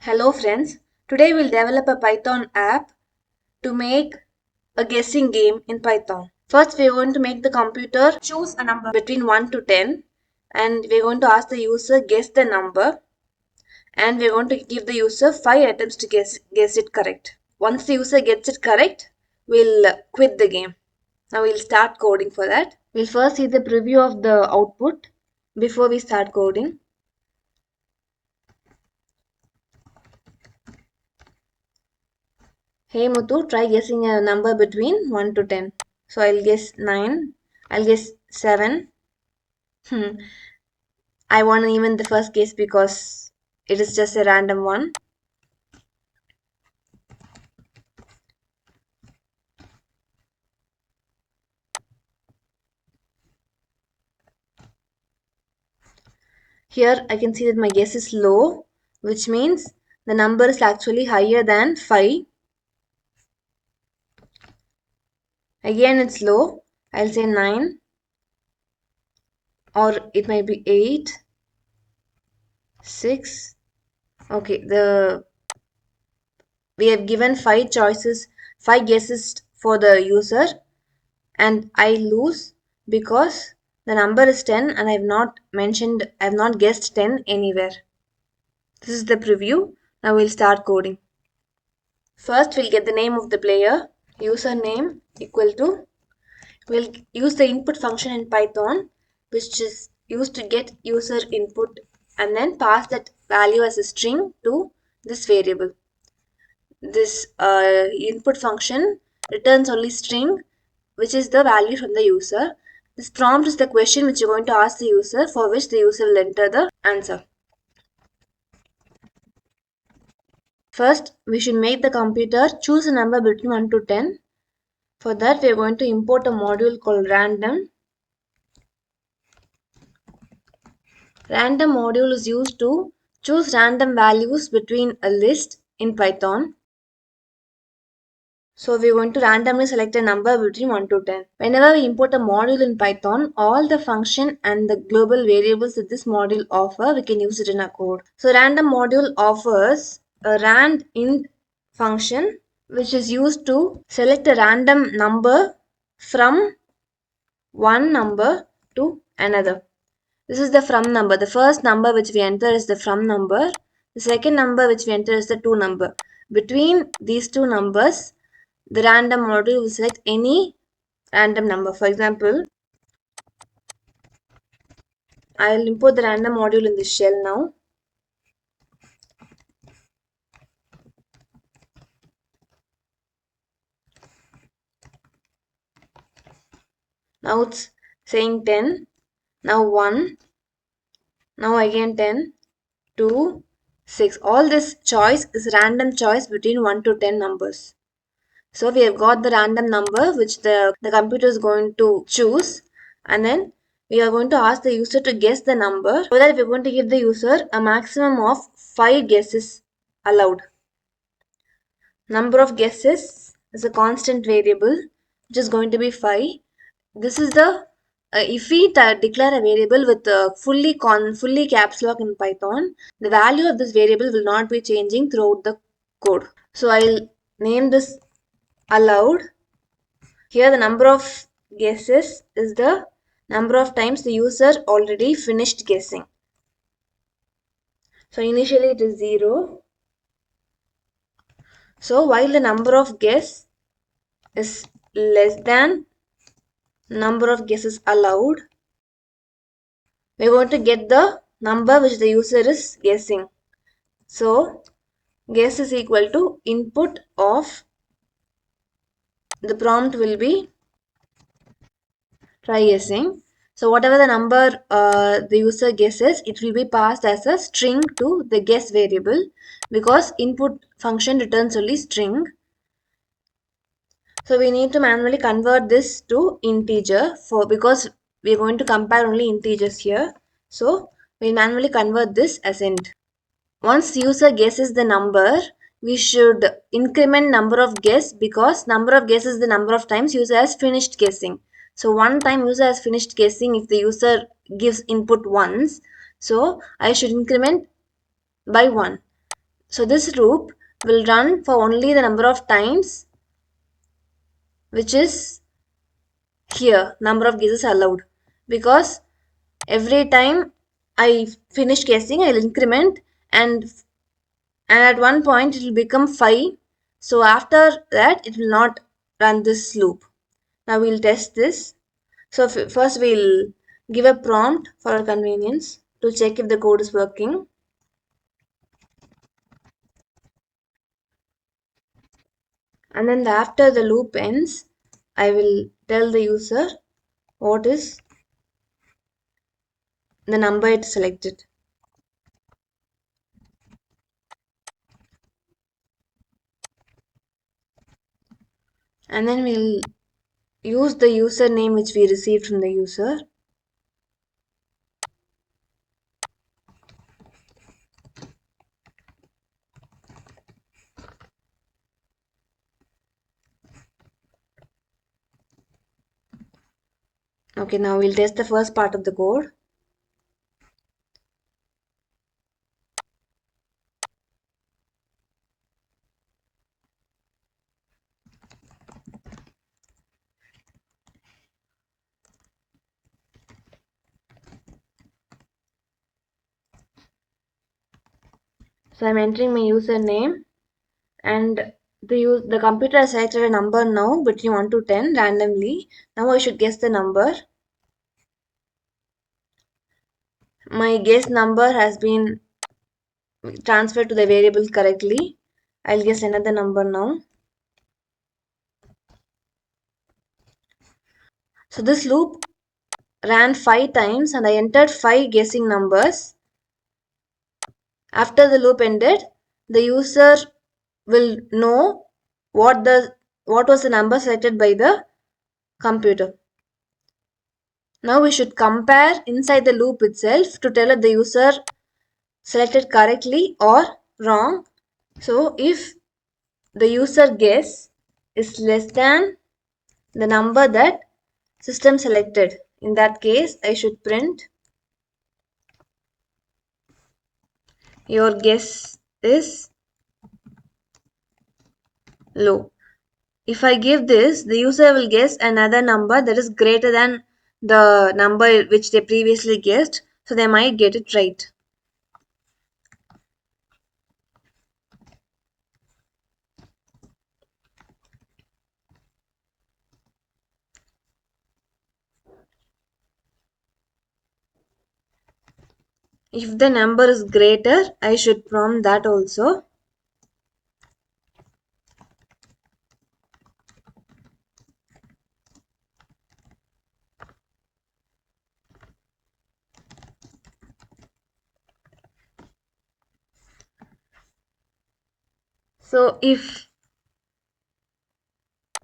Hello friends, today we'll develop a Python app to make a guessing game in Python. First we're going to make the computer choose a number between 1 to 10 and we're going to ask the user guess the number and we're going to give the user 5 attempts to guess it correct. Once the user gets it correct, we'll quit the game. Now we'll start coding for that. We'll first see the preview of the output before we start coding. Hey Muthu, try guessing a number between 1 to 10. So I'll guess 9. I'll guess 7. I won even the first guess because it is just a random one. Here I can see that my guess is low, which means the number is actually higher than 5. Again it's low. I'll say 9. Or it might be 8. 6. Okay, we have given 5 choices, 5 guesses for the user, and I lose because the number is 10 and I have not guessed 10 anywhere. This is the preview. Now we'll start coding. First we'll get the name of the player, username equal to, we'll use the input function in Python which is used to get user input and then pass that value as a string to this variable. This input function returns only string, which is the value from the user. This prompt is the question which you're going to ask the user, for which the user will enter the answer. First, we should make the computer choose a number between 1 to 10. For that, we are going to import a module called random. Random module is used to choose random values between a list in Python. So we're going to randomly select a number between 1 to 10. Whenever we import a module in Python, all the function and the global variables that this module offer, we can use it in our code. So random module offers a rand_int function which is used to select a random number from one number to another. This is the from number. The first number which we enter is the from number. The second number which we enter is the to number. Between these two numbers, the random module will select any random number. For example, I'll import the random module in this shell now. Now it's saying 10. Now 1. Now again 10. 2. 6. All this choice is random choice between 1 to 10 numbers. So we have got the random number which the computer is going to choose, and then we are going to ask the user to guess the number. For that we are going to give the user a maximum of 5 guesses allowed. Number of guesses is a constant variable which is going to be 5. This is the if we declare a variable with fully caps lock in Python, the value of this variable will not be changing throughout the code. So I'll name this allowed. Here the number of guesses is the number of times the user already finished guessing. So initially it is 0. So while the number of guess is less than number of guesses allowed, we are going to get the number which the user is guessing. So guess is equal to input of, the prompt will be try guessing. So whatever the number the user guesses, it will be passed as a string to the guess variable because input function returns only string. So we need to manually convert this to integer because we are going to compare only integers here. So we manually convert this as int. Once user guesses the number, we should increment number of guess because number of guess is the number of times user has finished guessing. So one time user has finished guessing if the user gives input once. So I should increment by 1. So this loop will run for only the number of times which is here, number of guesses allowed, because every time I finish guessing I'll increment, and at one point it will become 5. So after that it will not run this loop. Now we'll test this. So first we'll give a prompt for our convenience to check if the code is working. And then after the loop ends, I will tell the user what is the number it selected. And then we'll use the username which we received from the user. Okay, now we'll test the first part of the code. So I'm entering my username, and the computer has selected a number now between 1 to 10 randomly. Now I should guess the number. My guess number has been transferred to the variable correctly. I'll guess another number now. So this loop ran 5 times and I entered 5 guessing numbers. After the loop ended, the user will know what was the number selected by the computer. Now we should compare inside the loop itself to tell if the user selected correctly or wrong. So if the user guess is less than the number that system selected, in that case I should print your guess is low. If I give this, the user will guess another number that is greater than the number which they previously guessed, so they might get it right. If the number is greater, I should prompt that also. So if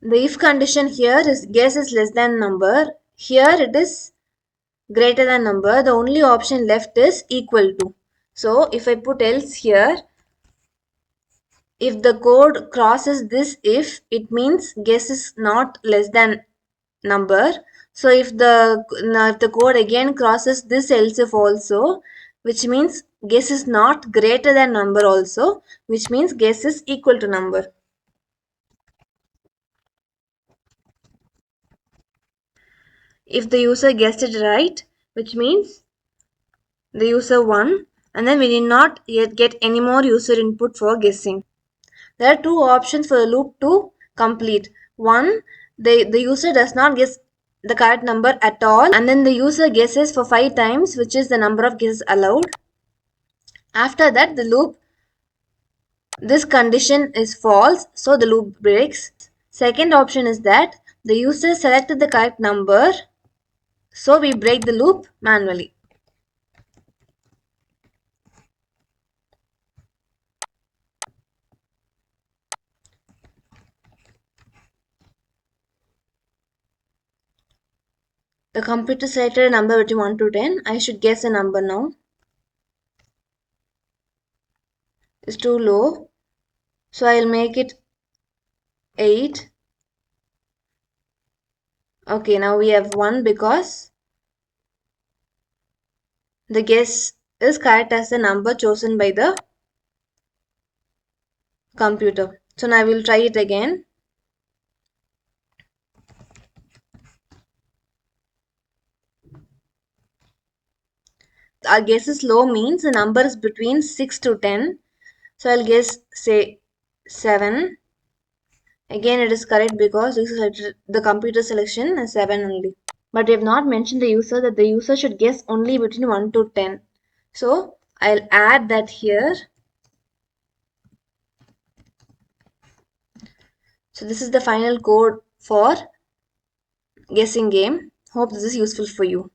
the if condition here is guess is less than number, here it is greater than number, the only option left is equal to. So if I put else here, if the code crosses this if, it means guess is not less than number. So if the code again crosses this else if also, which means guess is not greater than number also, which means guess is equal to number. If the user guessed it right, which means the user won, and then we did not yet get any more user input for guessing. There are two options for the loop to complete. One, the user does not guess the correct number at all, and then the user guesses for 5 times, which is the number of guesses allowed. After that, this condition is false, so the loop breaks. Second option is that the user selected the correct number, so we break the loop manually. The computer selected a number between 1 to 10. I should guess a number now. It's too low, so I'll make it 8. Okay, now we have 1 because the guess is correct as the number chosen by the computer. So now I will try it again. Our guess is low means the number is between 6 to 10. So I'll guess say 7. Again it is correct because this is the computer selection is 7 only. But we have not mentioned the user that the user should guess only between 1 to 10. So I'll add that here. So this is the final code for guessing game. Hope this is useful for you.